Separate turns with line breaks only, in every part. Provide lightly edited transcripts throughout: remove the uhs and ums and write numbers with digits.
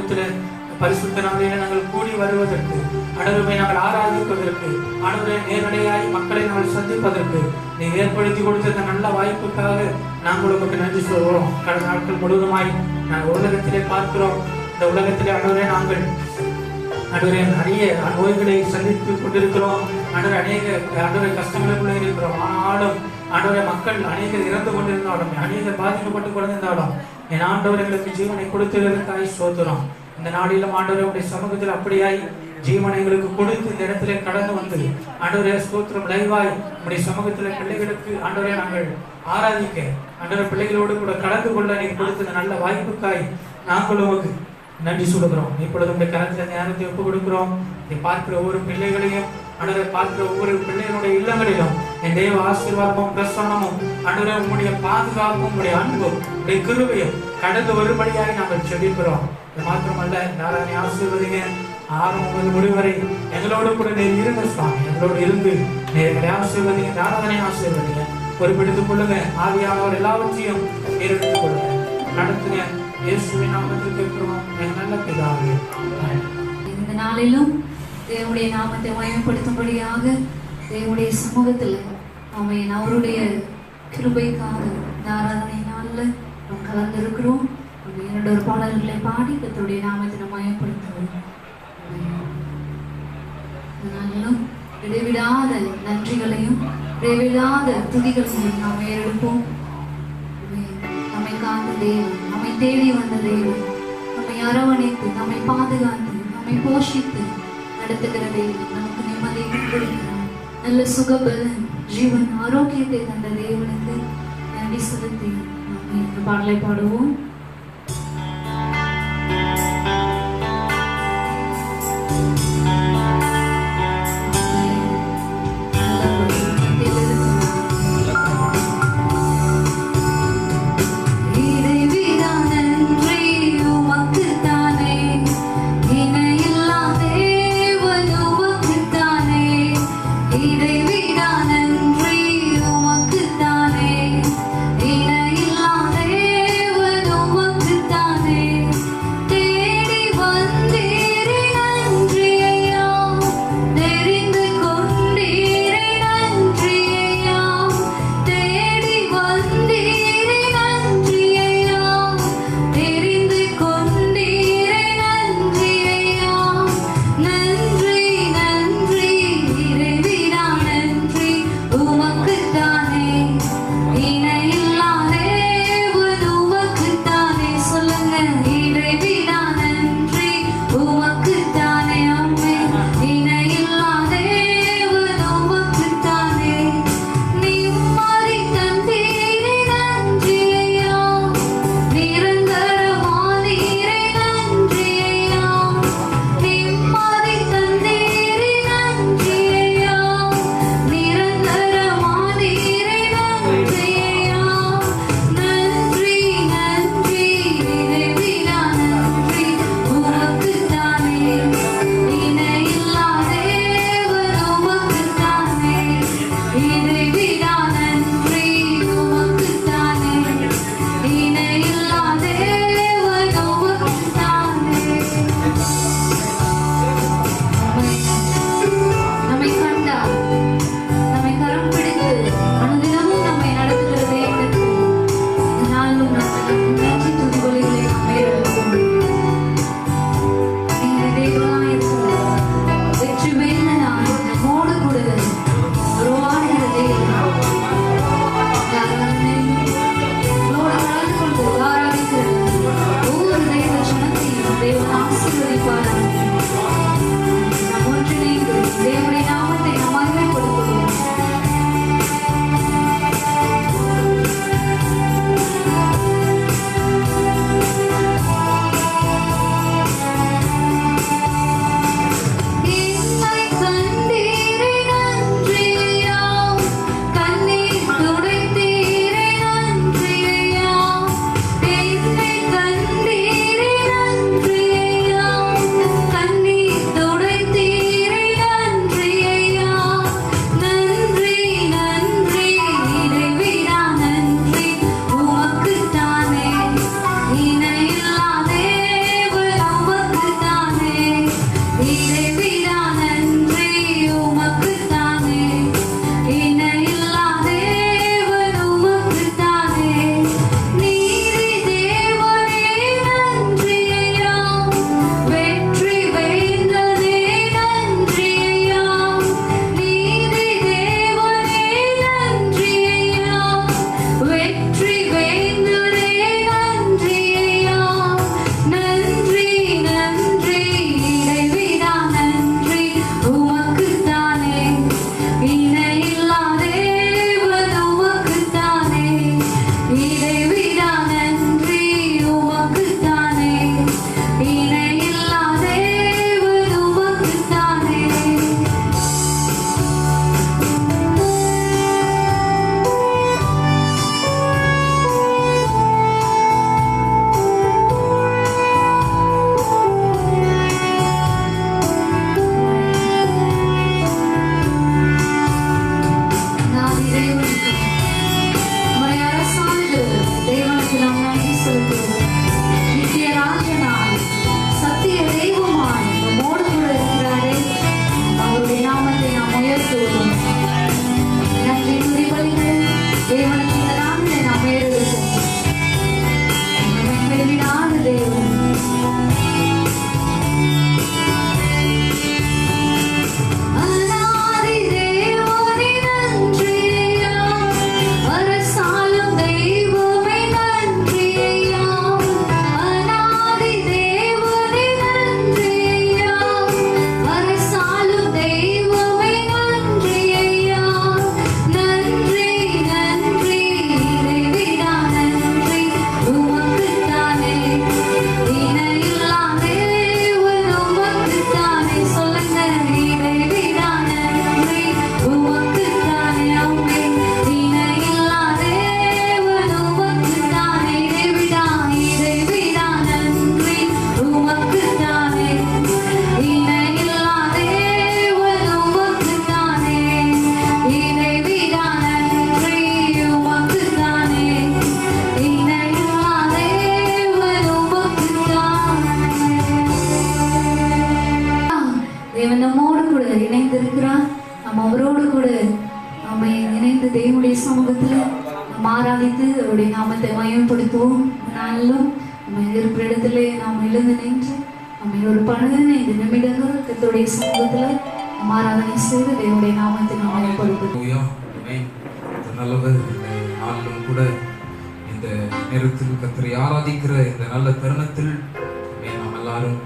சமூகத்தில் பரிசுத்த நாளிலே நாங்கள் கூடி வருவதற்கு, ஆண்டவரை நாங்கள் ஆராதிப்பதற்கு, ஆண்டவரை நேரடியாய் மக்களை நாங்கள் சந்திப்பதற்கு நீ ஏற்படுத்தி கொடுத்த நல்ல வாய்ப்புக்காக நாங்கள் உங்களுக்கு நன்றி சொல்கிறோம். கடந்த நாட்கள் முழுவதுமாய் நாங்கள் உலகத்திலே பார்க்கிறோம். இந்த உலகத்திலே ஆண்டவரை நாங்கள் ஆண்டவரே நிறைய நோய்களை சந்தித்து கொண்டிருக்கிறோம். ஆண்டவரை அநேக ஆண்டவரை கஷ்டங்களுக்குள்ளே இருக்கிறோம். ஆனாலும் ஆண்டவரை மக்கள் அநேகர் இறந்து கொண்டிருந்தாலும், அநேகர் பாதிக்கப்பட்டு கொண்டிருந்தாலும் என் ஆண்டவர் எங்களுக்கு ஜீவனை கொடுத்ததற்காய் ஸ்தோத்திரம். இந்த நாளிலும் ஆண்டவரை உடைய சமூகத்தில் அப்படியாய் ஜீவனை எங்களுக்கு கொடுத்து இந்த இடத்துல கடந்து வந்து ஆண்டவரே ஸ்தோத்திரம் லைவாய் உடைய சமூகத்தில் பிள்ளைகளுக்கு ஆண்டவரை நாங்கள் ஆராதிக்க, ஆண்டவரை பிள்ளைகளோடு கூட கலந்து கொள்ள நீர் கொடுத்த நல்ல வாய்ப்புக்காய் நாங்களும் நன்றி சொல்லுகிறோம். இப்பொழுது உடைய கரத்தில் நேரத்தை ஒப்புக் கொடுக்கிறோம். இதை பார்க்கிற ஒவ்வொரு பிள்ளைகளையும், ஆண்டவரை பார்க்கிற ஒவ்வொரு பிள்ளைகளுடைய இல்லங்களிலும் என் தேவ ஆசீர்வாதமும் பிரசன்னமும் ஆண்டவரே உங்களுடைய பாதுகாப்பும் உங்களுடைய அன்பும் உடைய கிருபையும் கடந்து வரும்படியாக நாங்கள் செபிக்கிறோம். இது மாத்திரமல்ல, நாராயணி ஆசீர்வதிங்க. ஆரம்பம் முடிவரை எங்களோடு கூட நீர் இருங்க சுவாமி. எங்களோடு இருந்து எங்களை ஆசீர்வதிங்க. நாராயணி ஆசீர்வதிங்க. பொறுப்பெடுத்துக் கொள்ளுங்க. ஆவியானவர் எல்லாவற்றையும் எடுத்துக் கொள்ளுங்க, நடத்துங்க. இயேசுவின் நாமத்தில் கேட்கிறோம் நல்ல பிதாவே.
இந்த நாளிலும் தேவனுடைய நாமத்தை மகிமைப்படுத்தும்படியாக தேவனுடைய சமூகத்தில் அவன் அவருடைய கிருபைக்காக இந்த ஆராதனை நாளில் நாம் கலந்திருக்கிறோம். இரண்டு ஒரு பாடல்களை பாடி கர்த்தருடைய நாமத்தை நாம் மகிமைப்படுத்துவோம். இந்த நாளிலும் இடைவிடாத நன்றிகளையும் இடைவிடாத துதிகளையும் நாம் ஏறெடுப்போம். நம்மை காத்த தேவன், நம்மை தேடி வந்த தேவன், நம்மை அரவணைத்து நம்மை பாதுகாத்து நம்மை போஷித்து நடத்துகிற தேவன், நமக்கு நிம்மதியை கொடுக்கிறார். நல்ல சுகபலன் ஜீவன் ஆரோக்கியத்தை தந்த தேவனுக்கு நன்றி செலுத்தி நாம் இந்த பாடலை பாடுவோம்.
இதை விட நன்றி உமக்குத்தானே, இணை இல்லாதேவனும்
இறைவிடா நன்றி உமக்குத்தானே, இணையில்லா தேவன் உமக்குத்தானே. நீதி தேவனே நன்றி ஐயா, வெற்றி வேந்தனே நன்றி ஐயா. நீதி தேவனே நன்றி ஐயா, வெற்றி வேந்தனே நன்றி ஐயா. நன்றி நன்றி இறைவிடா நன்றி உமக்குத்தானே, இணையில்லா தேவன் உமக்குத்தானே. இறைவிடா நன்றி உமக்குத்தானே, இணையில்லா தேவன் உமக்குத்தானே. நான் இறைவனுக்கு உம்மை அரசாண்டு தேவனுக்கு நாம் நன்றி செலுத்துகிறோம். நித்திய ராஜனாய் சத்திய தெய்வமாய் நம்மோடு கூட இருக்கிறாரே, அவருடைய நாமத்தை நாம் உயர்த்துவோம். நன்றி துதி பலிகள் தேவனுக்கு இந்த நாளிலே நாம் ஏறெடுப்போம். நம்மை கைவிடாத தேவன். அநாதி தேவனே நன்றி ஐயா, அரசாளும் தெய்வமே நன்றி ஐயா. அநாதி தேவனே நன்றி ஐயா, அரசாளும் தெய்வமே நன்றி ஐயா. நன்றி நன்றி இறைவிடா நன்றி உமக்குத்தானே, இணையில்லா தேவன் உமக்குத்தானே. சொல்லுங்க, இறைவிடா நன்றி உமக்குத்தானே. அம்மே, இணையில்லா தேவன் உமக்குத்தானே. இறைவிடா நன்றி உமக்குத்தானே, இணையில்லா தேவன் உமக்குத்தானே. இறைவிடா நன்றி உமக்குத்தானே, இணையில்லா தேவன் உமக்குத்தானே. தேவன் நம்மோடு கூட இணைந்திருக்கிறார். நாம் அவரோடு கூட நம்மை இணைந்து தேவனுடைய சமூகத்தில் நாம் ஆராதித்து அவருடைய நாமத்தை மயப்படுத்துவோம். நாளும் நம்ம இருக்கிற இடத்திலே நாம் எழுந்து நின்று நம்ம ஒரு 15 நிமிடங்கள் கர்த்தருடைய சமூகத்தில் நாம் ஆராதனை செய்து தேவனுடைய நாமத்தை நாம் மயப்படுத்துவோம்.
ஹல்லேலூயா. ஆமென். இந்த நல்லவர் இந்த நாளிலும் கூட இந்த நேரத்தில் கர்த்தரை ஆராதிக்கிற இந்த நல்ல தருணத்தில் ஆமென், நாம் எல்லாரும்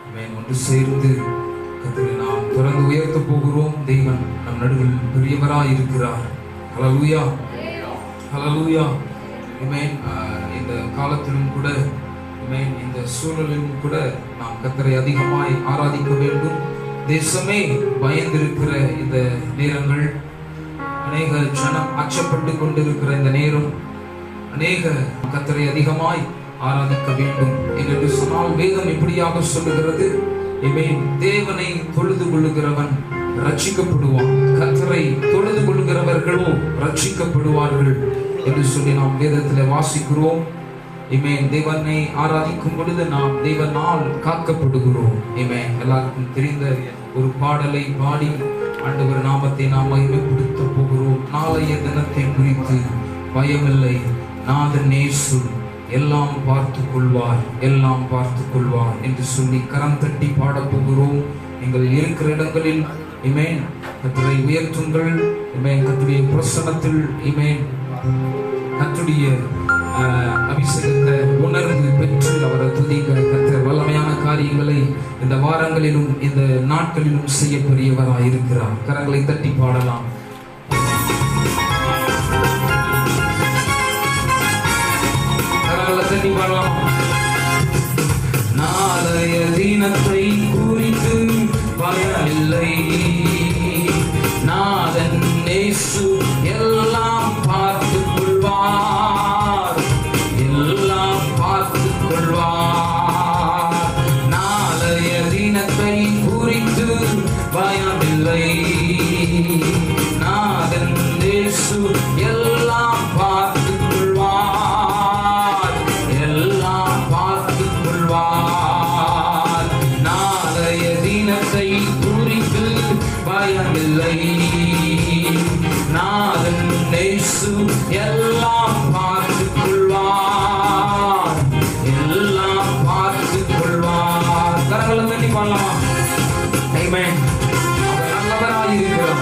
ஆமென் ஒன்று சேர்ந்து கர்த்தரை நாம் தொடர்ந்து உயர்த்த போகிறோம். தேவன் நம் நடுவில் பெரியவராய் இருக்கிறார். ஹல்லேலூயா. ஹல்லேலூயா. ஆமென். இந்த காலத்திலும் கூட ஆமென், இந்த சூழலிலும் கூட நாம் கர்த்தரை அதிகமாய் ஆராதிக்க வேண்டும். தேசமே பயந்திருக்கிற இந்த நேரங்கள், அநேக ஜனம் அச்சப்பட்டு கொண்டிருக்கிற இந்த நேரம், அநேக கர்த்தரை அதிகமாய் ஆராதிக்க வேண்டும் என்று சொன்னால் வேதம் இப்படியாக சொல்லுகிறது. ஆமென். தேவனை தொழுது கொள்ளுகிறவன் ரட்சிக்கப்படுவான், கர்த்தரை தொழுது கொள்ளுகிறவர்களோ ரட்சிக்கப்படுவார்கள் என்று சொல்லி நாம் வேதத்தில் வாசிக்கிறோம். ஆமென். தேவனை ஆராதிக்கும் பொழுது நாம் தேவனால் காக்கப்படுகிறோம். ஆமென். எல்லாருக்கும் தெரிந்த ஒரு பாடலை பாடி ஆண்டவர் நாமத்தை நாம் மகிமைப்படுத்த போகிறோம். நாளைய தினத்தை குறித்து பயமில்லை, நாதன் இயேசு எல்லாம் பார்த்து கொள்வார், எல்லாம் பார்த்து கொள்வார் என்று சொல்லி கரம் தட்டி பாடப் போகிறோம். நீங்கள் இருக்கிற இடங்களில் ஆமென் கர்த்தரை உயர்த்துங்கள். ஆமென். கர்த்தருடைய பிரசன்னத்தில் ஆமென் கர்த்தருடைய அபிஷேகத்தை உணர்ந்து பெற்று அவரை துதிக்க. கர்த்தர் வல்லமையான காரியங்களை இந்த வாரங்களிலும் இந்த நாட்களிலும் செய்ய பெரியவராய் இருக்கிறார். கரங்களை தட்டி பாடலாம். கரங்களை தட்டி பாடலாம். நாளைய தினத்தை குறித்து பயமில்லை, நாதன் இயேசு எல்லாம் பார்த்து கொள்வார், எல்லாம் பார்த்து கொள்வார். நாளைய தினத்தை குறித்து பயமில்லை, நாதன் இயேசு எல்லாம் பார்த்து கொள்வார், எல்லாம் பார்த்து கொள்வார். நாளைய தினத்தை பயமில்லை. நாதன் இயேசு எல்லாம் பார்த்துக் கொள்வார், எல்லாம் பார்த்துக் கொள்வார். கரங்களை தட்டி பாடலாமா? ஆமென். அவர் நல்லவராய் இருக்கிறார்.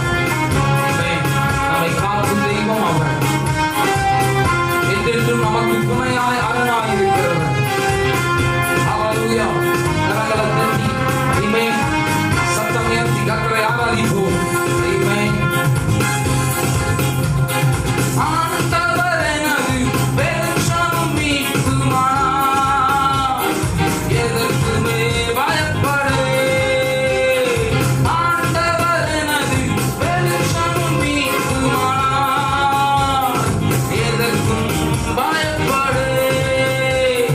ஆமென். நம்மை காக்கும் தெய்வம் அவர். என்றென்றும் நமக்கு துணையாய் அரணாய் இருக்கிறவர். ஹல்லேலூயா. கரங்களை தட்டி ஆமென். சத்தம் உயர்த்தி கர்த்தரை ஆராதிப்போம். ஆமென். ஆண்டவர் எனது வெளிச்சம் மீட்குமானார், எதற்குமே பயப்படேன். ஆண்டவர் எனது வெளிச்சம் மீட்குமானார், எதற்கும் பயப்படேன்.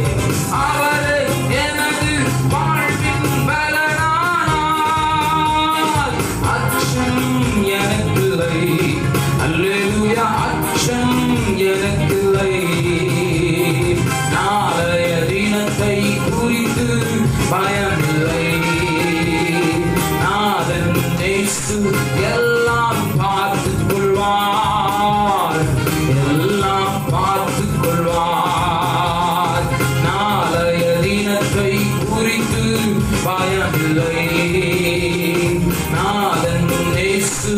அவரே எனது வாழ்வின் பலனானார், அச்சம் எனக்கில்லை. அல்லேலூயா. அச்சம் எனக்கில்லை. நாளைய தினத்தை குறித்து பயமில்லை. நாதன் இயேசு எல்லாம் பார்த்துக் கொள்வார், எல்லாம் பார்த்துக் கொள்வார். நாளைய தினத்தை குறித்து பயமில்லை. நாதன் இயேசு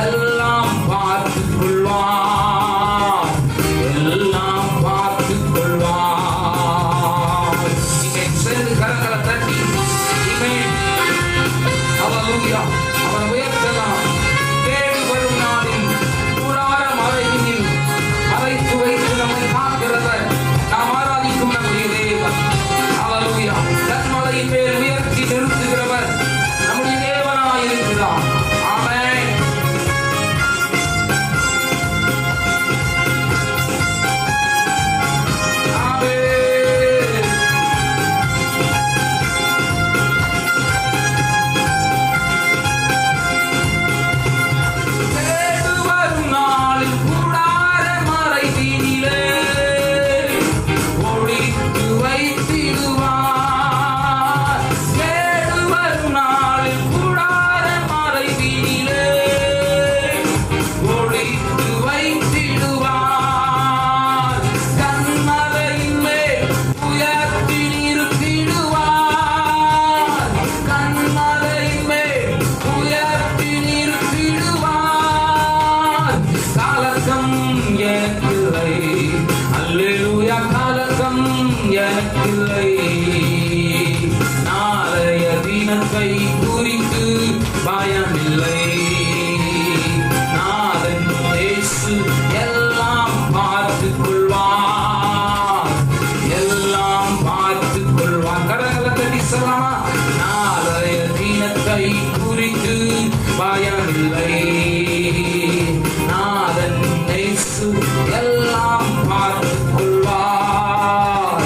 எல்லாம் பார்த்துக் கொள்வார், எல்லாம் பார்த்துக் கொள்வார். இங்கே சேர்ந்து கரங்களை தட்டி ஆமென். ஹல்லேலூயா. அவரை உயர்த்தலாம். தேடி வரும் நாளில் கூடார மறைவினில் மறைத்து வைத்து நம்மை காக்கிறவர் நாம் ஆராதிக்கும் நம்முடைய தேவன். ஹல்லேலூயா. கன்மலையின் மேல் உயர்த்தி நிறுத்துகிறவர் நம்முடைய தேவனாய் இருக்கிறார். ஆமென். தேடு வரும் நாளில் கூடார மறைவினிலே ஒளித்து வைத்திடுவார். தேடு வரும் நாளில் கூடார மறைவினிலே ஒளித்து வைத்திடுவார். கன்மலையின் மேல் உயர்த்தி நிறுத்திடுவார். கன்மலையின் மேல் உயர்த்தி நிறுத்திடுவார். கலக்கம் எனக்கில்லை. அல்லேலூயா. கலக்கம் எனக்கில்லை. நாளைய தினத்தை குறித்து பயமில்லை. நாதன் இயேசு எல்லாம் பார்த்துக் கொள்வார், எல்லாம் பார்த்துக் கொள்வார். கடங்களை தட்டி சொல்லலாமா? நாளைய தினத்தை குறித்து பயமில்லை. நாதன் இயேசு எல்லாம் பார்த்துக் கொள்வார்,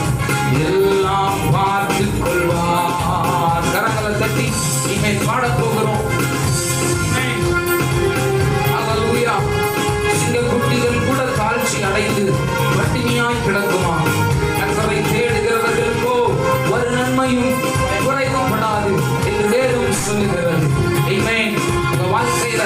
எல்லாம் பார்த்துக் கொள்வார். கரங்களை தட்டி இனிமேல் பாடப் போகிறோம். ஹல்லேலூயா. சிங்கக்குட்டிகள் கூட தாழ்ச்சி அடைந்து பட்டினியாய் கிடக்குமா? கர்த்தரை தேடுகிறவர்களுக்கோ ஒரு நன்மையும் குறைவுபடாது என்று வேதம் சொல்லுகிறது. ஆமென். உங்க வாழ்க்கையில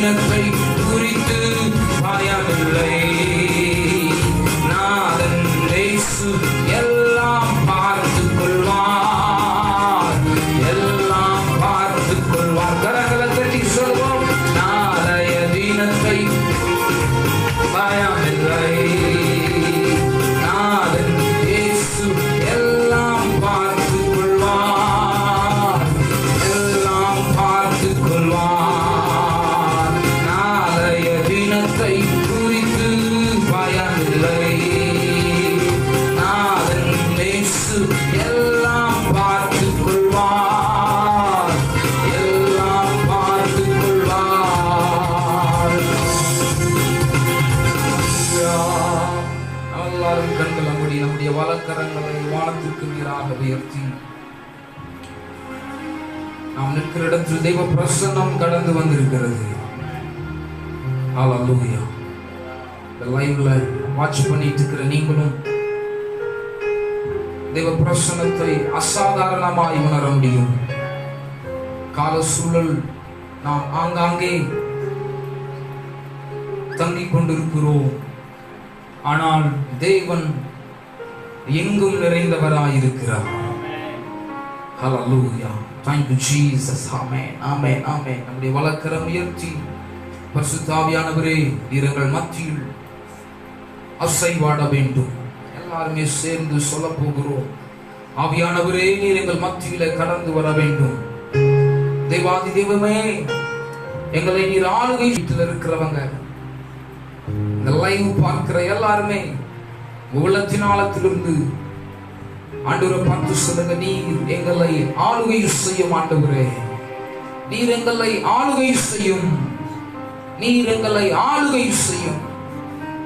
தினத்தை குறித்து பயமில்லை. நாதன் இயேசு எல்லாம் பார்த்துக் கொள்வார், எல்லாம் பார்த்துக் கொள்வார். கரங்களை தட்டி சொல்வோம், நாளைய தினத்தை பயமில்லை. நாதன் இயேசு எல்லாம் பார்த்துக் கொள்வார், எல்லாம் பார்த்துக் கொள்வார். நாளைய தினத்தை குறித்து பயமில்லை. நாதன் இயேசு எல்லாம் பார்த்துக் கொள்வார், எல்லாம் பார்த்துக் கொள்வார். எல்லாரும் கண்களை மூடி நம்முடைய வலக்கரங்களை வானத்திற்கு நேராக உயர்த்தி நாம் நிற்கிற இடத்தில் தெய்வ பிரசன்னம் கடந்து வந்திருக்கிறது. ஹல்லேலூயா. இந்த லைவ்ல வாட்ச் பண்ணிட்டு இருக்கிற நீங்களும் தெய்வ பிரசன்னத்தை அசாதாரணமாய் உணர முடியும். கால சூழல் நாம் ஆங்காங்கே தங்கிக் கொண்டிருக்கிறோம். ஆனால் தேவன் எங்கும் நிறைந்தவராயிருக்கிறார். ஹல்லேலூயா. Thank you Jesus. Amen. Amen. Amen. நம்முடைய வலக்கரம் உயர்த்தி பரிசுத்த ஆவியானவரே நீர் எங்கள் மத்தியில் அசைவாட வேண்டும். எல்லாருமே சேர்ந்து சொல்ல போகிறோம். ஆவியானவரே நீர் எங்கள் மத்தியில கடந்து வர வேண்டும். தேவாதி தெய்வமே எங்களை நீர் ஆளுகை வீட்டில் இருக்கிறவங்க, இந்த லைவ் பார்க்கிற எல்லாருமே உள்ளத்தின் ஆழத்திலிருந்து ஆண்டவரை பார்த்து சொல்லுங்க, நீர் எங்களை ஆளுகை செய்யும். ஆண்டவரே நீர் எங்களை ஆளுகை செய்யும், நீர் எங்களை ஆளுகை செய்யும்.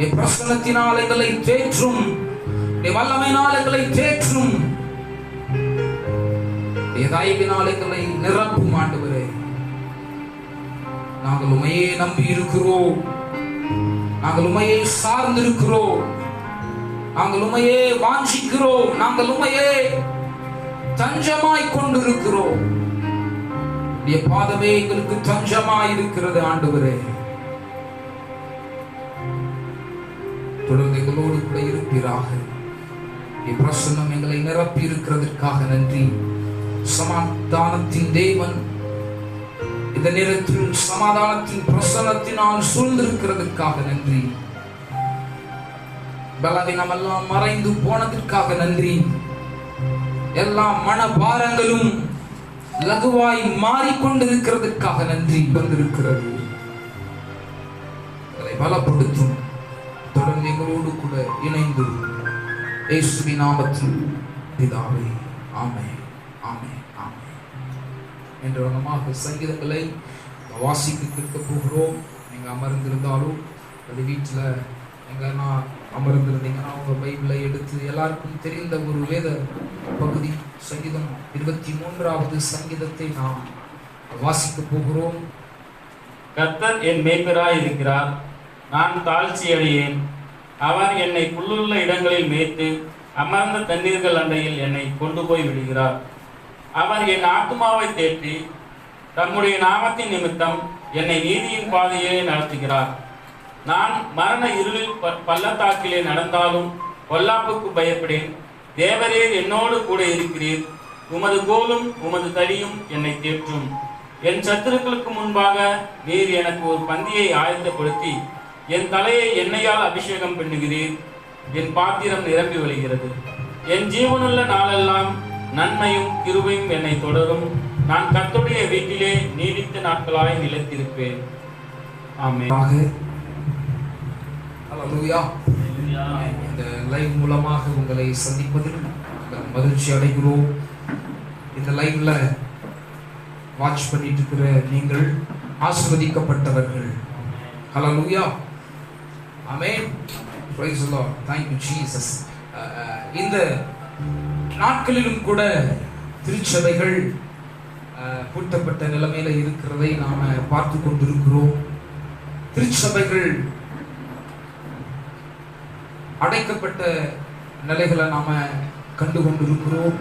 என் பிரசன்னத்தினால் எங்களை தேற்றும், என் வல்லமையினால் எங்களை தேற்றும், என் தயவினால் எங்களை நிரப்பும். ஆண்டவரே நாங்கள் உமையே நம்பி இருக்கிறோம், நாங்கள் உமையை சார்ந்திருக்கிறோம், நாங்கள் உமையே வாஞ்சிக்கிறோம், நாங்கள் உமையே தஞ்சமாய் கொண்டிருக்கிறோம். என் பாதமே எங்களுக்கு தஞ்சமாய் இருக்கிறது. ஆண்டவரே தொடர்ந்து எங்களோடு கூட இருப்பீராக. என் பிரசன்னம் எங்களை நிரப்பி இருக்கிறதற்காக நன்றி. சமாதானத்தின் தேவன் இந்த நேரத்தில் சமாதானத்தின் பிரசன்னத்தினால் சூழ்ந்திருக்கிறதற்காக நன்றி. பலவீனம் எல்லாம் மறைந்து போனதற்காக நன்றி. எல்லா மனபாரங்களும் லகுவாய் மாறிக்கொண்டிருக்கிறதற்காக நன்றி. வந்திருக்கிறது பலப்படுத்தும். தொடர்ந்து எங்களோடு கூட இணைந்து இயேசுவின் நாமத்தில் பிதாவே ஆமென், ஆமென், ஆமென் என்ற வண்ணமாக சங்கீதங்களை வாசிக்க கேட்க போகிறோம். நீங்க அமர்ந்திருந்தாலும் அது வீட்டில் எங்கன்னா அமர்ந்திருந்தீங்கன்னா அவங்க பைபிளை எடுத்து எல்லாருக்கும் தெரிந்த ஒரு வேத பகுதி சங்கீதம் 23வது சங்கீதத்தை நாம் வாசிக்க போகிறோம்.
கர்த்தர் என் மேய்ப்பராய் இருக்கிறார், நான் தாழ்ச்சி அடையேன். அவர் என்னை புல்லுள்ள இடங்களில் மேய்த்து அமர்ந்த தண்ணீர்கள் அண்டையில் என்னை கொண்டு போய் விடுகிறார். அவர் என் ஆத்துமாவை தேற்றி தம்முடைய நாமத்தின் நிமித்தம் என்னை நீதியின் பாதையிலே நடத்துகிறார். நான் மரண இருளில் பள்ளத்தாக்கிலே நடந்தாலும் பொல்லாப்புக்கு பயப்படேன். தேவரீர் என்னோடு கூட இருக்கிறீர். உமது கோலும் உமது தடியும் என்னை தேற்றும். என் சத்துருக்களுக்கு முன்பாக நீர் எனக்கு ஒரு பந்தியை ஆயத்தப்படுத்தி என் தலையை எண்ணெயால் அபிஷேகம் பண்ணுகிறீர். என் பாத்திரம் நிரம்பி வழிகிறது. என் ஜீவனுள்ள நாளெல்லாம் நன்மையும் கிருபையும் என்னை தொடரும். நான் கர்த்தருடைய வீட்டிலே நீடித்த நாட்களாய் நிலைத்திருப்பேன். ஆமென்.
ஹல்லேலூயா. இந்த லைவ் மூலமாக உங்களை சந்திப்பதில் மகிழ்ச்சி அடைகிறோம். இந்த லைவ்ல வாட்ச் பண்ணிட்டு இருக்கிற நீங்கள் ஆசீர்வதிக்கப்பட்டவர்கள். Hallelujah. Amen. Praise the Lord. Thank you Jesus. இந்த நாட்களிலும் கூட திருச்சபைகள் பூட்டப்பட்ட நிலைமையில இருக்கிறதை நாம பார்த்து கொண்டிருக்கிறோம். திருச்சபைகள் அடைக்கப்பட்ட நிலைகளை நாம கண்டு கொண்டிருக்கிறோம்.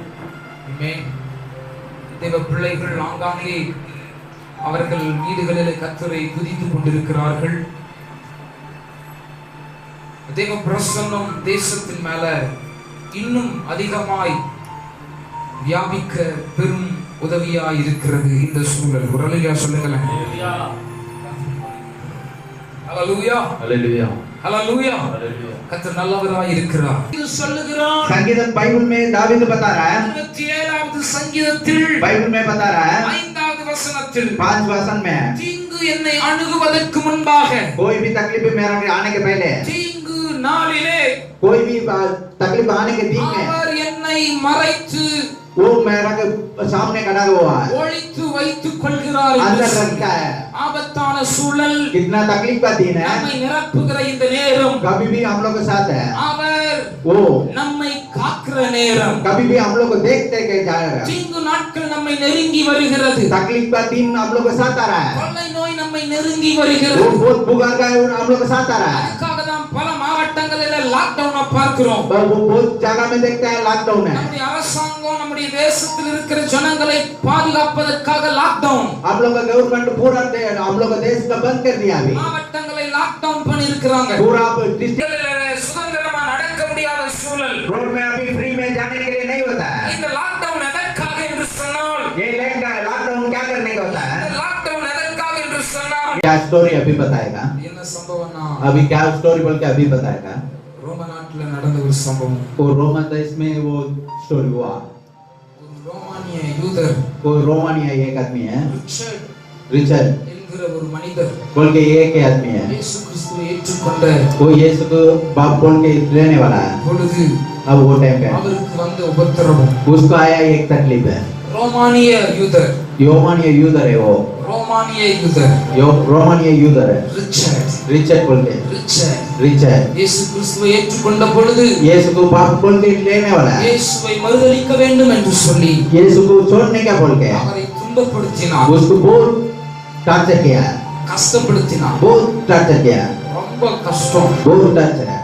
தேவ பிள்ளைகள் ஆங்காங்கே அவர்கள் வீடுகளிலே கர்த்தரை துதித்துக் கொண்டிருக்கிறார்கள். தேவ பிரசன்னம் தேசத்தின் மேல இன்னும் அதிகமாய் வியாபிக்க பெரும் உதவியாய் இருக்கிறது இந்த சூழல். ஒரு அல்லேலூயா சொல்லுங்களேன். ஹல்லேலூயா
ஹல்லேலூயா
ஹல்லேலூயா. கர்த்தர் நல்லவராய் இருக்கிறார். இது சொல்லுகிறார்.
संगीत बाइबल में दावीद बता रहा है,
27வது சங்கீதத்தில்
बाइबल में बता रहा है
5வது வசனத்தில்
5 वचन में,
தீங்கு என்னை அணுகுவதற்கு முன்பாக,
कोई भी तकलीफ मेरा आने के पहले,
தீங்கு நாளிலே
कोई भी तकलीफ आने के दिन में
அவர் என்னை மறைத்து
वो मेरा के सामने खड़ा हुआ है,
ஒளித்து வைத்துக் கொள்கிறார்.
अंदर रखा है.
ஆபத்தான சூழல்
कितना तकलीफ का दिन है,
நம்மை நிரப்புகிற இந்த நேரம்
कभी भी हम लोग के साथ है,
அவர்
वो
நம்மை காக்கிற நேரம்.
कभी भी हम लोग को देखते के जाएगा.
தீங்கு நாட்கள் நம்மை நெருங்கி வருகிறது.
तकलीफ का दिन हम लोग के साथ आ रहा है,
கொள்ளை நோய் நம்மை நெருங்கி
वो
வருகிறது.
बहुत बुखार का हम लोग के साथ आ रहा है.
அதுக்காக தான் பல மாவட்டங்களில் லாக்டவுனை பார்க்கிறோம்.
वो बहुत जगह में देखते हैं लॉकडाउन है.
நம்முடைய அரசாங்கம் நம்முடைய தேசத்தில் இருக்கிற ஜனங்களை பாதுகாப்பதற்காக லாக்டவுன்.
आप लोग का गवर्नमेंट पूरा हम लोग का देश का बंद कर दिया अभी,
மாவட்டங்களை லாக்டவுன் பண்ணி இருக்கிறாங்க.
पूरा डिस्ट्रिक्ट
சுதந்திரமா நடக்க முடியாத சூழல்.
रोड में अभी फ्री में जाने के लिए नहीं होता है.
இந்த லாக்டவுன் எதற்காக என்று சொன்னால்,
ये लॉकडाउन क्या करने का होता है?
இந்த லாக்டவுன் எதற்காக என்று சொன்னால்,
क्या स्टोरी अभी बताएगा,
என்ன சம்பவம்னா,
अभी क्या स्टोरी बोल के अभी बताएगा.
ரோம நாட்டுல நடந்த ஒரு சம்பவம்.
वो रोमन देश में वो स्टोरी हुआ.
ஒரு ரோமானிய யூதர்,
वो रोमानिया एक आदमी है,
ரிச்சர்ட்
रिचर्ड
என்கிற ஒரு மனிதர்
बोल के एक आदमी है,
இயேசு கிறிஸ்துவை ஏற்றுக்கொண்ட
वो यीशु को बाप बोल के लेने वाला है.
பொழுது
अब वो टाइम पे
அவருக்கு வந்த உபத்திரவம்.
उसको आया एक तकलीफ है.
ரோமானிய யூதர்,
रोमानिया यूदर है वो,
ரோமானிய யூதர்
रोमानिया यूदर है,
ரிச்சர்ட்
रिचर्ड बोल के, रिचर्ड
இயேசு கிறிஸ்துவை ஏற்றுக்கொண்ட பொழுது
यीशु को बाप बोल के लेने वाला है.
இயேசுவை மறுதலிக்க வேண்டும் என்று சொல்லி
यीशु को छोड़ने का बोल के
அவரை துன்பப்படுத்தினார்,
उसको बहुत टॉर्चर किया,
கஷ்டப்படுத்தினார்.
बहुत टॉर्चर किया,
ரொம்ப கஷ்டம்.
बहुत टॉर्चर है.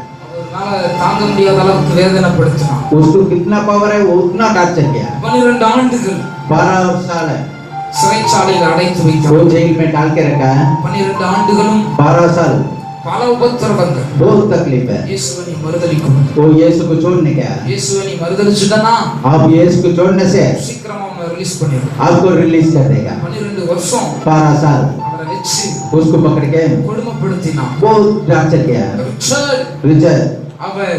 அவரால தாங்க முடியாத அளவுக்கு வேதனைப்படுத்தினார்.
उसको कितना पावर है वो उतना टॉर्चर किया.
12 ஆண்டுகள்
12 साल है
சிறைச்சாலையில் அடைத்து
वो
வைத்தார்.
जेल में डाल के रखा है.
12 ஆண்டுகளும்
12 साल
பல உபத்திரவங்கள்.
बहुत तकलीफ है.
இயேசுவை நீ மறுதலிக்கும்.
वो यीशु को छोड़ने का,
இயேசுவை நீ மறுதலிச்சுட்டனா
आप यीशु को छोड़ने से
சீக்கிரமா உன்னை ரிலீஸ் பண்ணிடுவோம்.
आपको रिलीज कर देगा.
12 வருஷம்
12 साल
அவரை வச்சு
उसको पकड़ के
கொடுமைப்படுத்தினான்.
बहुत टॉर्चर किया.
ரிச்சர்ட்
रिचर्ड
அவர்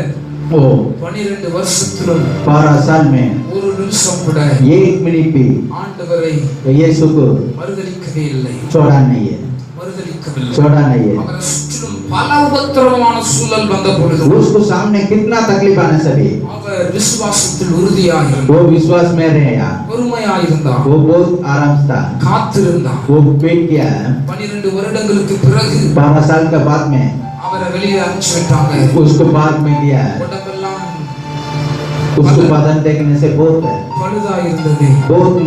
वो
12 வருஷத்திலும்
12 साल में
ஒரு நிமிஷம் கூட
1 मिनट भी
ஆண்டவரை
यीशु को
மறுதலிக்கவே இல்லை.
छोड़ा नहीं है,
மறுதலிக்கவில்லை.
छोड़ा नहीं है.
அவரை சுற்றிலும் பல உபத்திரவமான சூழல் வந்த பொழுது
उसको सामने कितना तकलीफ आने से भी
அவர் விசுவாசத்தில் உறுதியாக இருந்தார்,
वो विश्वास में रहा,
பொறுமையாக இருந்தார்,
वो बहुत आराम था,
காத்திருந்தார்.
वो वेट किया.
12 வருடங்களுக்கு பிறகு
12 साल के बाद में
அவரை வெளியே அனுப்பிச்சு விட்டாங்க.
उसको बाद में दिया.
உடம்பெல்லாம்
उसको बदन देखने से बहुत
பழுதா இருந்தது,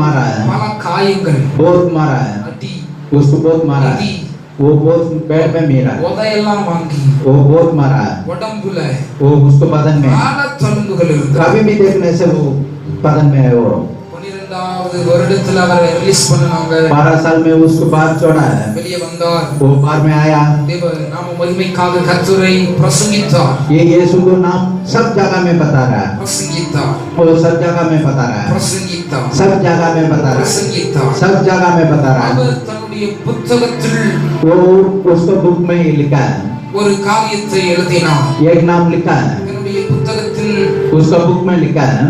मारा है,
பல காயங்கள்,
बहुत मारा है,
அடி,
उसको बहुत मारा है,
அடி,
वो बहुत पेट में मेरा,
உதையெல்லாம் வாங்கி
वो बहुत मारा है,
உடம்புல
वो उसको बदन में
பல தழும்புகள் இருந்தது.
कभी भी देखने से वो बदन में है. वो
12வது வருடத்துல அவரை ரிலீஸ் பண்ணாங்க.
12 साल में उसको बाहर छोड़ा है,
வெளியே வந்தார்.
वो बाहर में आया.
தேவ நாம மகிமைக்காக கர்த்தரை பிரசங்கித்தார்,
ये यीशु को नाम सब जगह में बता रहा है,
பிரசங்கித்தார்,
वो सब जगह में बता रहा है,
பிரசங்கித்தார்,
सब जगह में बता रहा है,
பிரசங்கித்தார்.
सब जगह में बता रहा है.
அவர் தன்னுடைய புத்தகத்தில்
वो उसको बुक में ही लिखा है,
ஒரு காரியத்தை எழுதினார்.
एक नाम लिखा है,
தன்னுடைய புத்தகத்தில்
उसका बुक में लिखा है,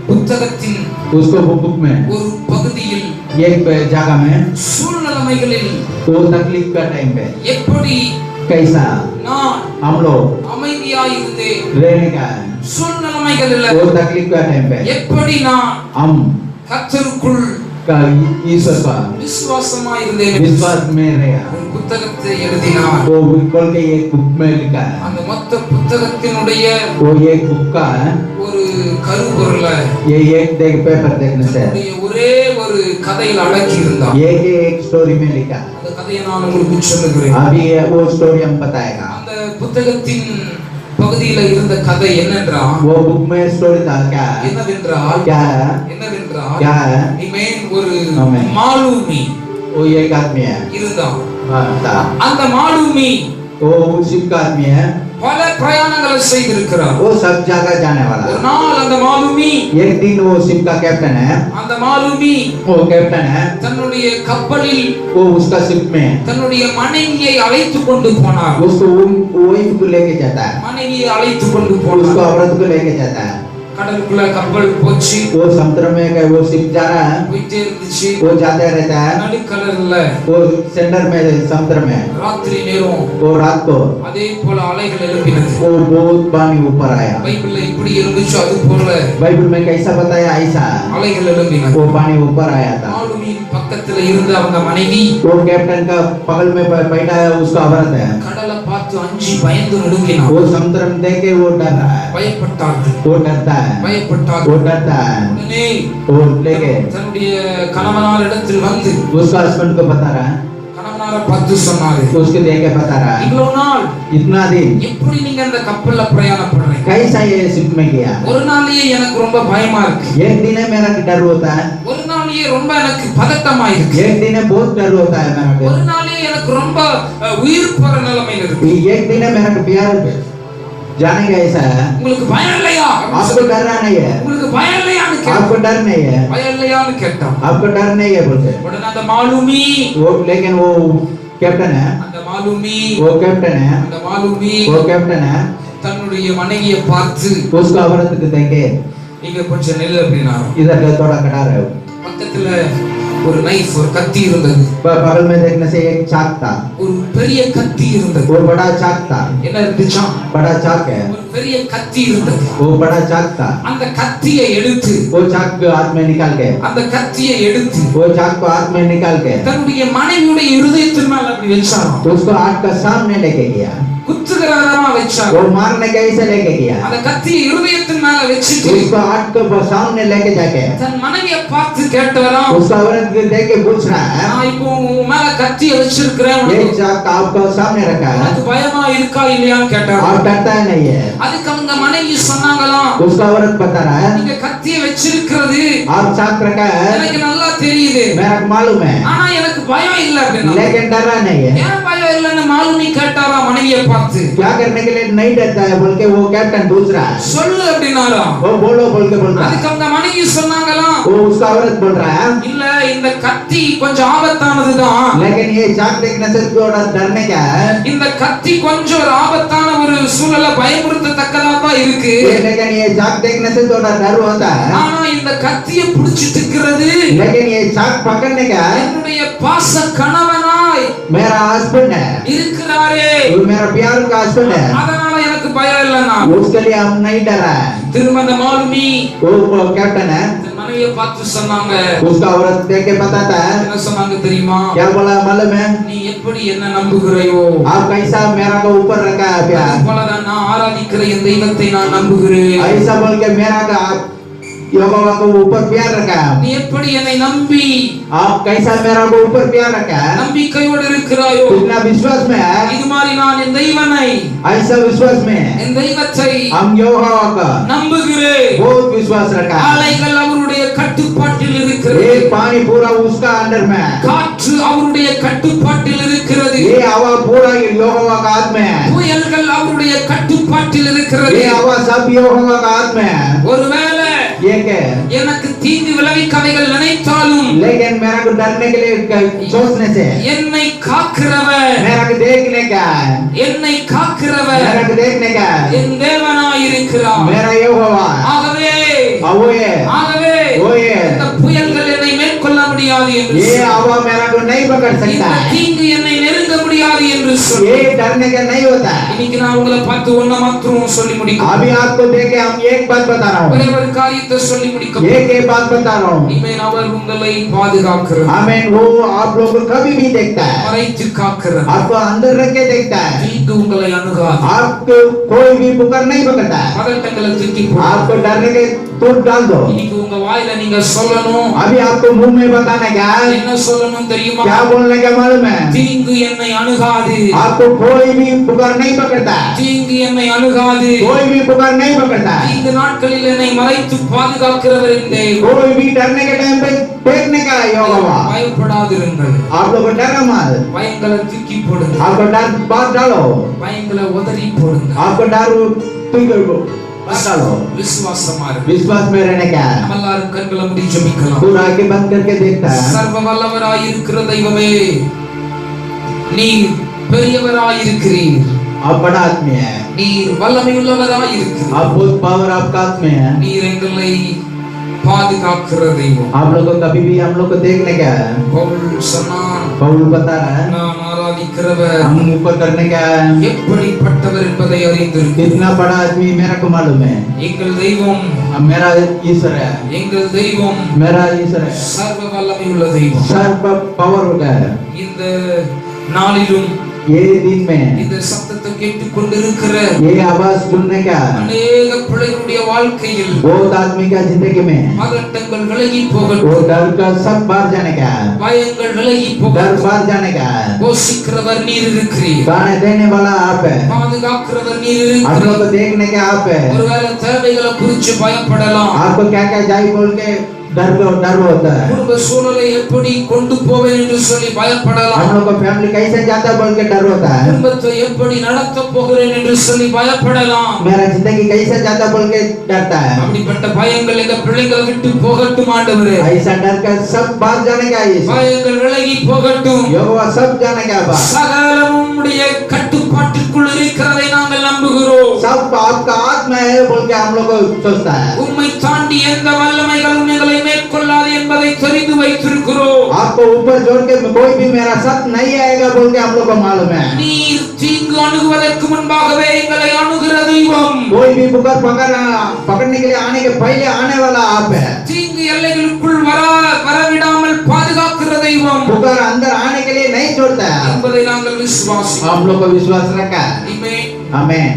புத்தகத்தின்
उसको बुक में
ஒரு பகுதியில்
एक जगह में
சூழ்நிலைகளில்
वो तकलीफ का टाइम पे
எப்படி
कैसा
நான்
हम लोग
அமைதியாய் இருந்தேன்,
रहने का है,
சூழ்நிலைகளில்
वो तकलीफ का टाइम पे
எப்படி நான்
हम
கர்த்தருக்குள்
का ईश्वर का
விசுவாசமாய் இருந்தேன்.
विश्वास में रहा.
ஒரு புத்தகத்தை எழுதினார்.
वो बिल्कुल के एक बुक में लिखा है,
அந்த மொத்த புத்தகத்தினுடைய
वो एक बुक का है,
ஒரு கருப்பொருளை
ये एक देख पेपर देखने से
தன்னுடைய ஒரே ஒரு கதையில் அடக்கி இருந்தார்.
एक स्टोरी में लिखा.
அந்த கதையை நான் உங்களுக்கு சொல்லுகிறேன்.
अभी वो स्टोरी हम बताएगा.
அந்த புத்தகத்தின் பகுதியில இருந்த கதை என்னென்றால்,
वो बुक में स्टोरी था क्या है?
என்னவென்றால்
क्या है?
என்னவென்றால்
क्या है?
இமேன் ஒரு
ஆமென்.
மாலூமி,
वो वो एक आदमी है
இருந்தான்.
हाँ था
அந்த மாலுமி
वो शिप का आदमी है
பல பிரயாணங்களை செய்திருக்கிறார்.
वो सब जगह जाने वाला
ஒரு நாள் அந்த மாலுமி
एक दिन वो शिप का कैप्टन है
அந்த மாலுமி
वो कैप्टन है
தன்னுடைய கப்பலில்
वो उसका शिप में
தன்னுடைய மனைவியை அழைத்து கொண்டு போனார்.
उसको वाइफ को लेके जाता है
மனைவியை அழைத்து கொண்டு
उसको
போனார்.
औरत को लेके जाता है
கடலுக்குள்ள கப்பல் போச்சு,
वो समुद्र में गए वो शिप जा रहा है
போயிட்டே இருந்துச்சு.
वो जाते रहता है
நடுக்கடல்ல
वो सेंटर में समुद्र में
ராத்திரி நேரம்
वो रात को
அதே போல அலைகள் எழுப்பினது.
वो बहुत पानी ऊपर आया
பைபிள்ல இப்படி இருந்துச்சு, அது போல
बाइबल में कैसा बताया ऐसा
அலைகள் எழும்பினது.
वो पानी ऊपर आया था
மாலுமியின் பக்கத்துல இருந்த அவங்க மனைவி
वो कैप्टन का बगल में बैठा है उसका औरत है
கடலை பார்த்து அஞ்சி பயந்து நடுங்கினார்.
वो समुद्र में देख के वो डर रहा है
பயப்பட்டார்கள்,
वो डरता है
பயப்பட்டார்கள்.
वो डरता है
உடனே
वो लेके
தன்னுடைய கணவனார் இடத்தில் வந்து
उसका हस्बैंड को बता रहा है
கணவனாரை பார்த்து சொன்னாரு,
उसके देख के बता रहा है
இவ்வளவு நாள்
इतना दिन
எப்படி நீங்க அந்த கப்பல்ல பிரயாணப்படுறீங்க?
कैसा ये शिप में किया
ஒரு நாளையே எனக்கு ரொம்ப பயமா இருக்கு,
एक दिन में मेरा डर होता है
ஒரு நாளையே ரொம்ப எனக்கு பதட்டமா இருக்கு,
एक दिन में बहुत डर होता है मेरा
ஒரு நாளையே எனக்கு ரொம்ப உயிர் போற நிலைமையில இருக்கு.
एक दिन में मेरा प्यार जाने का ऐसा है
உங்களுக்கு பயம் இல்லையா?
आपको डर नहीं है
உங்களுக்கு பயம் இல்லையான்னு கேட்டா,
आपको डर नहीं है
பயம் இல்லையான்னு கேட்டான்.
आपको डर नहीं है बोलते
உடனே அந்த மாலுமி
वो लेकिन वो कैप्टन है
அந்த மாலுமி
वो कैप्टन है
அந்த மாலுமி
वो कैप्टन है
தன்னுடைய மனைவியை பார்த்து
उसका औरत को देखे
நீங்க கொஞ்சம் நெல் அப்படின்னா
इधर थोड़ा कटा रहे हो
பக்கத்துல ஒரு நைஃப், ஒரு கத்தி இருந்தது.
बगल में देखने से एक चाक था
ஒரு பெரிய கத்தி இருந்தது.
वो बड़ा चाक था
என்ன இருந்துச்சா?
बड़ा चाक है
ஒரு பெரிய கத்தி இருந்தது.
वो बड़ा चाक था
அந்த கத்தியை எடுத்து
वो चाक को हाथ में निकाल के
அந்த கத்தியை எடுத்து
वो चाक को हाथ में निकाल के
தன்னுடைய மனைவியுடைய இருதயத்தின் மேல அப்படி வச்சாராம்.
तो उसको हाथ का सामने लेके गया
குத்துகிறதமா வச்சாரு.
वो मारने का ऐसे लेके गया
அந்த கத்தியை இருதயத்தின் மேல வச்சிட்டு
उसको हाथ को सामने लेके जाके
தன் மனைவியை பார்த்து கேட்டாராம்,
उसका औरत को देख के पूछ रहा है
நான் இப்போ உன் மேல கத்தியை வச்சிருக்கிறேன்,
ये चाक आपको सामने रखा है
உனக்கு பயமா இருக்கா இல்லையான்னு கேட்டாராம்.
आप डरता है नहीं है
அதுக்கு அவங்க மனைவி சொன்னாங்களாம்,
उसका औरत बता रहा है
நீங்க கத்தியை வச்சிருக்கிறது
आप चाक रखा है
எனக்கு நல்லா தெரியுது,
मेरा मालूम है
ஆனா எனக்கு பயம் இல்ல அப்படின்னா.
लेकिन डरना नहीं है
ஏன் பயம் இல்லன்னு மாலுமி கேட்டாராம் மனைவியை பார்த்து.
क्या करने के लिए नहीं डरता है बोल के वो कैप्टन पूछ रहा है
சொல்லு அப்படின்னாராம்.
वो बोलो बोल के बोल रहा
அதுக்கு
है
அவங்க மனைவி சொன்னாங்களாம்,
वो उसका औरत बोल रहा है
இல்ல இந்த கத்தி கொஞ்சம் ஆபத்தானதுதான்,
लेकिन ये चाक देखने से थोड़ा डरने का है
இந்த கத்தி கொஞ்சம் ஒரு ஆபத்தான ஒரு சூழலை பயமுறுத்தத்தக்கதா தான் இருக்கு,
लेकिन ये चाक देखने से थोड़ा डर होता है
ஆனா இந்த கத்தியை புடிச்சிட்டு இருக்கிறது
लेकिन ये चाक पकड़ने का
என்னுடைய பாச கணவனாய்
मेरा हस्बैंड है
இருக்கிறாரே,
वो मेरा प्यार का हस्बैंड है
அதனால எனக்கு பயம் இல்லைன்னா.
उसके लिए हम नहीं डरा है
திரும்ப அந்த மாலுமி
वो कैप्टन है
தன் மனைவியை பார்த்து சொன்னாங்க,
उसका औरत देख के बताता है
என்ன சொன்னாங்க தெரியுமா?
क्या बोला मालूम है
நீ எப்படி என்ன நம்புகிறாயோ
आप कैसा मेरा को ऊपर रखा है प्यार
அது போலதான் நான் ஆராதிக்கிற என் தெய்வத்தை நான் நம்புகிறேன்.
ऐसा बोल के मेरा का यहोवा को ऊपर प्यार रखा है
நீ எப்படி என்னை நம்பி
आप कैसा मेरा को ऊपर प्यार रखा है
நம்பிக்கையோடு இருக்கிறாயோ,
कितना विश्वास में है
இது மாதிரி நான் என் தெய்வனை
ऐसा विश्वास में
என் தெய்வத்தை
हम यहोवा का
நம்புகிறேன்.
बहुत विश्वास रखा है
அலைகள் அவருடைய கட்டுப்பாட்டில் இருக்கிறது,
ये पानी पूरा उसका अंडर में है
காற்று அவருடைய கட்டுப்பாட்டில் இருக்கிறது,
ये हवा पूरा यहोवा का हाथ में है
புயல்கள் அவருடைய கட்டுப்பாட்டில் இருக்கிறது.
ये हवा सब यहोवा का हाथ में है
ஒருவேளை
ये क्या है
எனக்கு தீங்கு விளைவிக்கவைகள் நினைத்தாலும்
लेकिन मेरा को डरने के लिए सोचने से
என்னை காக்கிறவர்,
मेरा को देखने का है
என்னை காக்கிறவர்
मेरा को देखने का है
என் தேவனாய் இருக்கிறார்.
मेरा यहोवा
ஆகவே
वो है
ஆகவே
वो है
இந்த புயல்கள் என்னை மேற்கொள்ள முடியாது என்று
ये हवा मेरा को नहीं पकड़
இந்த
सकता है
தீங்கு என்னை நெருங்க முடியாது என்று சொல்லி
ये डरने का नहीं होता है
இன்னைக்கு நான் உங்களை பார்த்து ஒன்ன மாத்திரம் சொல்லி முடிக்கும்
अभी आपको देखे हम एक बात बता रहा
ஒரே
हूँ
ஒரு காரியத்தை சொல்லி முடிக்கும்.
एक बात बता रहा हूँ
இமேன் அவர் உங்களை பாதுகாக்கிறார்,
आमीन वो आप लोग को कभी भी देखता है
மறைத்து காக்கிறார்,
आपको अंदर रख के देखता है
தீங்கு உங்களை அணுகாது.
आपको कोई भी पुकार नहीं पकड़ता है.
பதட்டங்களை தூக்கி போடு.
आपको डरने के तोड़ डाल दो.
இன்னைக்கு உங்க வாயில நீங்க சொல்லணும்.
अभी आपको मुंह में बताना क्या है?
என்ன சொல்லணும் தெரியுமா?
क्या बोलने का मालूम है?
தீங்கு என்னை அணுகாது.
आपको कोई भी पुकार नहीं पकड़ता है.
தீங்கு என்னை அணுகாது.
कोई भी पुकार नहीं पकड़ता है.
இந்த நாட்களில் என்னை மறைத்து பாதுகாக்கிறவர் என்றே.
कोई भी डरने के टाइम पे देखने का योगा.
பயப்படாதிருங்கள்.
आप लोग डरो मत.
பயங்களை தூக்கி போடுங்க.
आपको डर बात डालो.
பயங்களை உதறி போடுங்க.
आपको डर बात डालो.
விசுவாசமா இருங்க.
विश्वास में रहने का है.
நம்ம எல்லாரும் கண்களை மூடி ஜெபிக்கலாம்.
पूरा आंखें बंद करके देखता है.
சர்வ வல்லவராய் இருக்கிற தெய்வமே, நீர் பெரியவராய் இருக்கிறீர்.
आप बड़ा आदमी है.
நீர் வல்லமையுள்ளவராய் இருக்கிறீர்.
आप बहुत पावर आपका हाथ में है.
நீர் எங்களை பாதுகாக்கிற தெய்வம்.
आप लोगों को कभी भी हम लोग को देखने का है.
பவுல் சொன்னான்,
पौल बता रहा है
நான் ஆராதிக்கிறவர்
हम ऊपर करने का है.
எப்படிப்பட்டவர் என்பதை அறிந்திருக்கிறேன்.
कितना बड़ा आदमी मेरा को मालूम है.
எங்கள் தெய்வம்,
मेरा ईश्वर है.
எங்கள் தெய்வம்
मेरा ईश्वर है.
சர்வ வல்லமையுள்ள தெய்வம்.
सर्व पावर का है.
இந்த நாளிலும்
ये दिन में
இந்த சத்தத்தை கேட்டுக்கொண்டிருக்கிற
ये आवाज सुनने का
அநேக பிள்ளைகளுடைய வாழ்க்கையில்
बहुत आदमी का जिंदगी में
பதட்டங்கள் விலகி போகட்டும்.
वो डर का सब बाहर जाने का है.
பயங்கள் விலகி
डर
போகட்டும்.
बाहर जाने का है.
போஷிக்கிறவர் நீர் இருக்கிறீர்.
गाने देने वाला आप है.
பாதுகாக்கிறவர் நீர்
हम लोग
இருக்கிறீர்.
को देखने का आप है.
ஒருவேளை தேவைகளை குறித்து பயப்படலாம்.
आपको क्या क्या चाहिए बोल के डर होता है.
குடும்ப சூழலை எப்படி கொண்டு போவேன் என்று சொல்லி பயப்படலாம்.
हम लोग को फैमिली कैसे जाता बोल के डर होता है.
குடும்பத்தை எப்படி நடத்த போகிறேன் என்று சொல்லி பயப்படலாம்.
मेरा जिंदगी कैसे जाता बोल के डरता है.
அப்படிப்பட்ட பயங்கள் எங்க பிள்ளைகளை விட்டு போகட்டும் ஆண்டவரே.
ऐसा डर का सब बाहर जाने का है.
பயங்கள் விலகி போகட்டும்.
योगा सब जाने का बात.
சகலமும் உம்முடைய கட்டுப்பாட்டுக்குள் இருக்கிறதை நாங்கள் நம்புகிறோம்.
सब आपका आत्मा है बोल के हम लोग को सोचता है.
உம்மை தாண்டி எந்த வல்லமைகளும் எங்களை மேற்கொள்ளாது என்பதை தெரிந்து வைத்திருக்கிறோம்.
आपको ऊपर जोड़ के कोई भी मेरा साथ नहीं आएगा बोल के हम लोग को मालूम है.
நீர் தீங்கு அணுகுவதற்கு முன்பாகவே எங்களை அணுகிற தெய்வம்.
कोई भी पुकार पकड़ने के लिए आने के पहले आने वाला आप है.
தீங்கு எல்லைகளுக்குள் வரவிடாமல் பாதுகாக்கிற தெய்வம்.
पुकार अंदर आने के लिए नहीं छोड़ता है.
என்பதை நாங்கள் விசுவாசிக்கிறோம்.
हम लोग को विश्वास रखा है.
ஆமென்.
आमेन.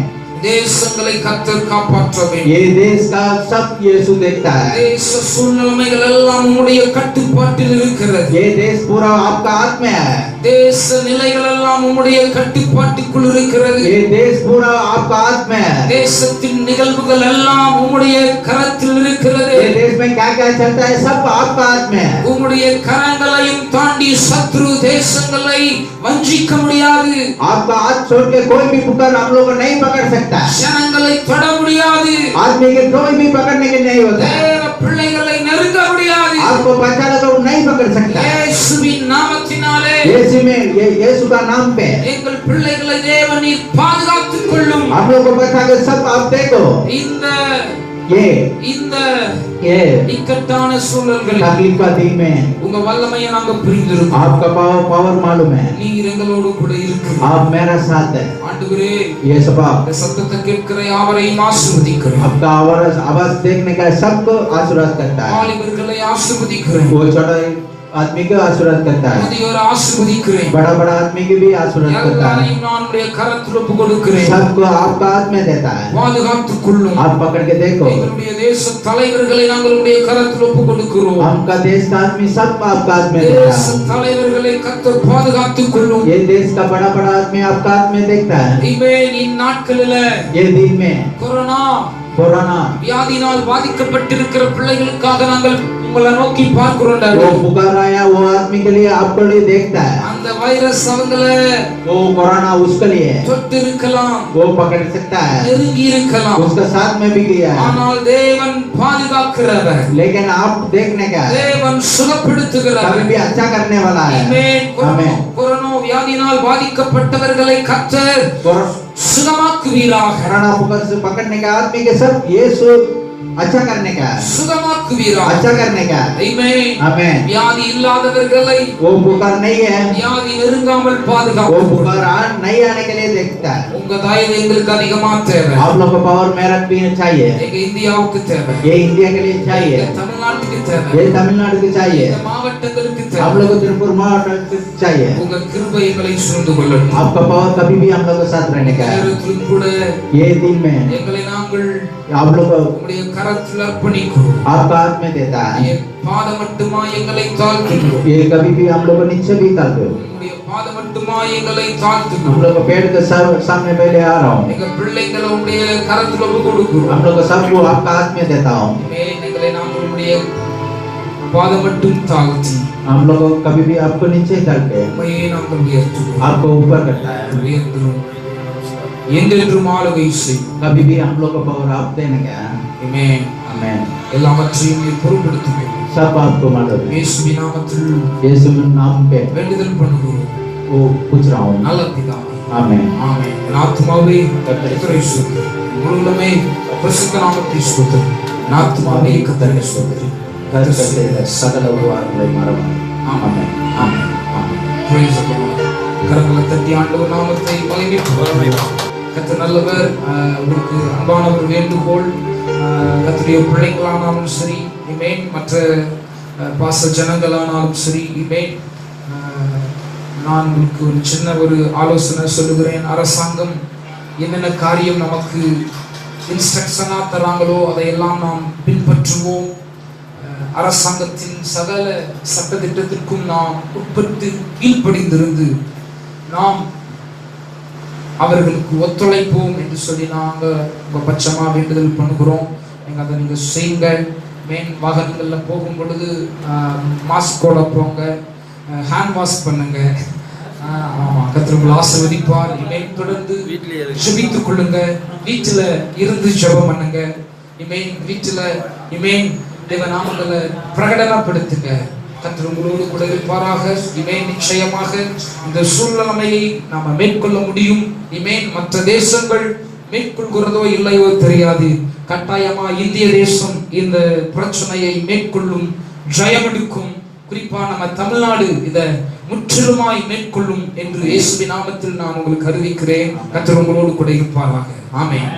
தேசங்களை கர்த்தர் காப்பாற்ற வேண்டும்.
ये देश का सब यीशु देखता है.
தேச சூழ்நிலைகள் எல்லாம் உம்முடைய கட்டுப்பாட்டில் இருக்கிறது.
ये देश पूरा आपका हाथ में है.
தேச நிலைகள் எல்லாம் உம்முடைய கட்டுப்பாட்டுக்குள் இருக்கிறது.
ये देश पूरा आपका हाथ में है.
தேசத்தின் நிகழ்வுகள் எல்லாம் உம்முடைய கரத்தில் இருக்கிறது.
ये देश में क्या क्या चलता है सब आपका हाथ में है.
உம்முடைய கரங்களையும் தாண்டி சத்ரு தேசங்களை வஞ்சிக்க முடியாது.
आपका हाथ छोड़ के कोई भी पुकार हम लोग को नहीं पकड़ सकता.
ஜனங்களை தொட முடியாது.
आदमी के कोई भी पकड़ने के नहीं होता.
தேவ பிள்ளைகளை நெருங்க முடியாது.
आपको बचाने को नहीं पकड़ सकता.
இயேசுவின் நாமத்தினாலே
यीशु में ये यीशु का नाम पे
எங்கள் பிள்ளைகளை தேவன் நீர் பாதுகாத்துக் கொள்ளும்.
हम लोग को बचा के सब आप देखो.
இந்த
இந்த
இக்கட்டான சூழல்களில்
तकलीफ का दिन में
உங்க வல்லமையை நாங்க புரிந்திருக்கோம்.
आपका पावर मालूम है.
நீர் எங்களோடு கூட இருக்கிறீர்.
आप मेरा साथ है.
ஆண்டவரே,
ये सब
இந்த சத்தத்தை கேட்கிற யாவரையும் ஆசீர்வதிக்கிறேன்.
आपका आवाज देखने का सबको आशीर्वाद करता है.
வாலிபர்களை ஆசீர்வதிக்கிறேன்.
वो छोटा आदमी को आशीर्वाद करता है.
முதியோரை ஆசீர்வதிக்கிறேன்.
बड़ा बड़ा आदमी की भी आशीर्वाद करता है.
எல்லாரையும் நான் உம்முடைய கரத்தில் ஒப்புக் கொடுக்கிறேன்.
सबको आपका हाथ में देता है.
பாதுகாத்துக் கொள்ளும்.
आप पकड़ के देखो.
எங்களுடைய தேச தலைவர்களை நாங்கள் உம்முடைய கரத்தில் ஒப்புக் கொடுக்கிறோம்.
हमका देश का आदमी सब आपका हाथ में देता
தேச
है.
தலைவர்களை கர்த்தர் பாதுகாத்துக் கொள்ளும்.
ये देश का बड़ा बड़ा आदमी आपका हाथ में देखता है.
இவன் இந்நாட்களில
ये दिन में
கொரோனா வியாதியினால் பாதிக்கப்பட்டிருக்கிற பிள்ளைகளுக்காக நாங்கள் உங்களை நோக்கி பார்க்கிறோம்.
वो पुकार आया वो आदमी के लिए आपको लिए देखता है.
அந்த வைரஸ் அவங்கள
वो कोरोना उसके लिए
தொட்டு இருக்கலாம்,
वो पकड़ सकता है,
நெருங்கி இருக்கலாம்.
उसका साथ में भी गया है.
ஆனால் தேவன் பாதுகாக்கிறவர்,
लेकिन आप देखने का
தேவன் சுகப்படுத்துகிறவர்.
कभी भी अच्छा करने वाला है.
ஆமென். கொரோனா வியாதியினால் பாதிக்கப்பட்டவர்களை கர்த்தர் சுகமாக்குவீராக.
कोरोना पुकार से पकड़ने का आदमी के सब यीशु अच्छा करने का है.
சுகமாக்குவீராக.
अच्छा करने का.
ஆமென்.
आमेन.
வியாதி இல்லாதவர்களை
वो पुकार नहीं है,
வியாதி நெருங்காமல்
वो
பாதுகாக்கும்.
पुकार नहीं आने के लिए देखता है.
உங்க தயவு எங்களுக்கு அதிகமா தேவை.
आप लोग को पावर मेरा भी चाहिए.
எங்க இந்தியாவுக்கு தேவை,
ये इंडिया के लिए चाहिए,
எங்க தமிழ்நாட்டுக்கு தேவை,
ये तमिलनाडु के चाहिए,
இந்த மாவட்டங்களுக்கு செலுத்த
आप लोगों को परमात्मा चाहिए।
உங்க கிருபை எங்களை சூழ்ந்து கொள்ளட்டும்.
आपका पावर कभी भी हम लोग के साथ रहने का है।
நேரத்திலும் கூட
ये दिन में
எங்களை நாங்கள்
आप लोग को
உம்முடைய கரத்தில் அர்ப்பணிக்கிறோம்.
आपका हाथ में देता है।
ये பாதம் மட்டுமா எங்களை தாழ்த்துகிறோம்.
ये कभी भी हम लोग को नीचे भी कर दो।
உம்முடைய பாதம் மட்டுமா எங்களை
हम
தாழ்த்துகிறோம்.
लोग को पेड़ के सामने पहले आ रहा हूँ।
எங்க பிள்ளைகளை உம்முடைய கரத்தில் ஒப்பு கொடுக்கிறோம்.
हम लोग को सबको आपका हाथ में देता हूँ।
எங்களை நாங்கள் உம்முடைய பாதம் மட்டும் தாழ்த்தி
हम लोग को कभी भी आपको नीचे करके
உம்மையே நாங்கள் உயர்த்துகிறோம்.
आपको ऊपर करता है।
உயர்த்துகிறோம். என்றென்றும் ஆளுகை செய்.
कभी भी हम लोग को पावर आप देने का है।
ஆமென்.
आमेन।
எல்லாவற்றையும் நீர் பொறுப்படுத்துவீர்.
सब आपको मालूम है।
இயேசுவின் நாமத்தில்
यीशु के नाम पे
வேண்டுதல் பண்ணுகிறோம்.
वो पूछ रहा हूँ।
நல்ல பிதாவே.
आमेन।
ஆமென். என் ஆத்துமாவே கர்த்தரை ஸ்தோத்திரி. முழுவதுமே பரிசுத்த நாமத்தை ஸ்தோத்திரி. என் ஆத்துமாவே கர்த்தரை ஸ்தோத்திரி.
कर करते हैं सकल उपवासங்களை மறவாதே। आमेन। आमेन। आमेन।
Praise the Lord. கரங்களை தட்டி ஆண்டவர் நாமத்தை மகிமைப்படுத்துவோம். கர்த்தர் நல்லவர். உங்களுக்கு அன்பான ஒரு வேண்டுகோள், கர்த்தருடைய பிள்ளைகளானாலும் சரி, ஆமென், மற்ற பாச ஜனங்களானாலும் சரி, ஆமென், நான் உங்களுக்கு ஒரு சின்ன ஒரு ஆலோசனை சொல்லுகிறேன். அரசாங்கம் என்னென்ன காரியம் நமக்கு இன்ஸ்ட்ரக்ஷனா தராங்களோ அதையெல்லாம் நாம் பின்பற்றுவோம். அரசாங்கத்தின் சகல சட்டத்திட்டத்திற்கும் நாம் உட்பட்டு கீழ்ப்படிந்திருந்து நாம் அவர்களுக்கு ஒத்துழைப்போம் என்று சொல்லி நாங்கள் உங்க பட்சமா வேண்டுதல் பண்ணுகிறோம். நீங்க அதை நீங்க செய்யுங்க. மெயின் வாகனங்கள்ல போகும் பொழுது மாஸ்கோட போங்க, ஹேண்ட் வாஷ் பண்ணுங்க. ஆமா, கர்த்தர் உங்களை ஆசீர்வதிப்பார். இமேன் தொடர்ந்து ஜெபித்துக் கொள்ளுங்க. வீட்டுல இருந்து ஜெபம் பண்ணுங்க. இமேன் வீட்டுல இமேன் தேவ நாமங்களை பிரகடனப்படுத்துங்க. கர்த்தர் உங்களோடு கூட இருப்பாராக. இமேன் நிச்சயமாக இந்த சூழ்நிலையை நாம மேற்கொள்ள முடியும். இமேன் மற்ற தேசங்கள் மேற்கொள்கிறதோ இல்லையோ தெரியாது. கட்டாயமா இந்திய தேசம் இந்த பிரச்சனையை மேற்கொள்ளும், ஜெயமெடுக்கும். குறிப்பா நம்ம தமிழ்நாடு இதை முற்றிலுமாய் மேற்கொள்ளும் என்று இயேசுவின் நாமத்தில் நான் உங்களுக்கு அறிவிக்கிறேன். கர்த்தர் உங்களோடு கூட இருப்பாராக. ஆமென்.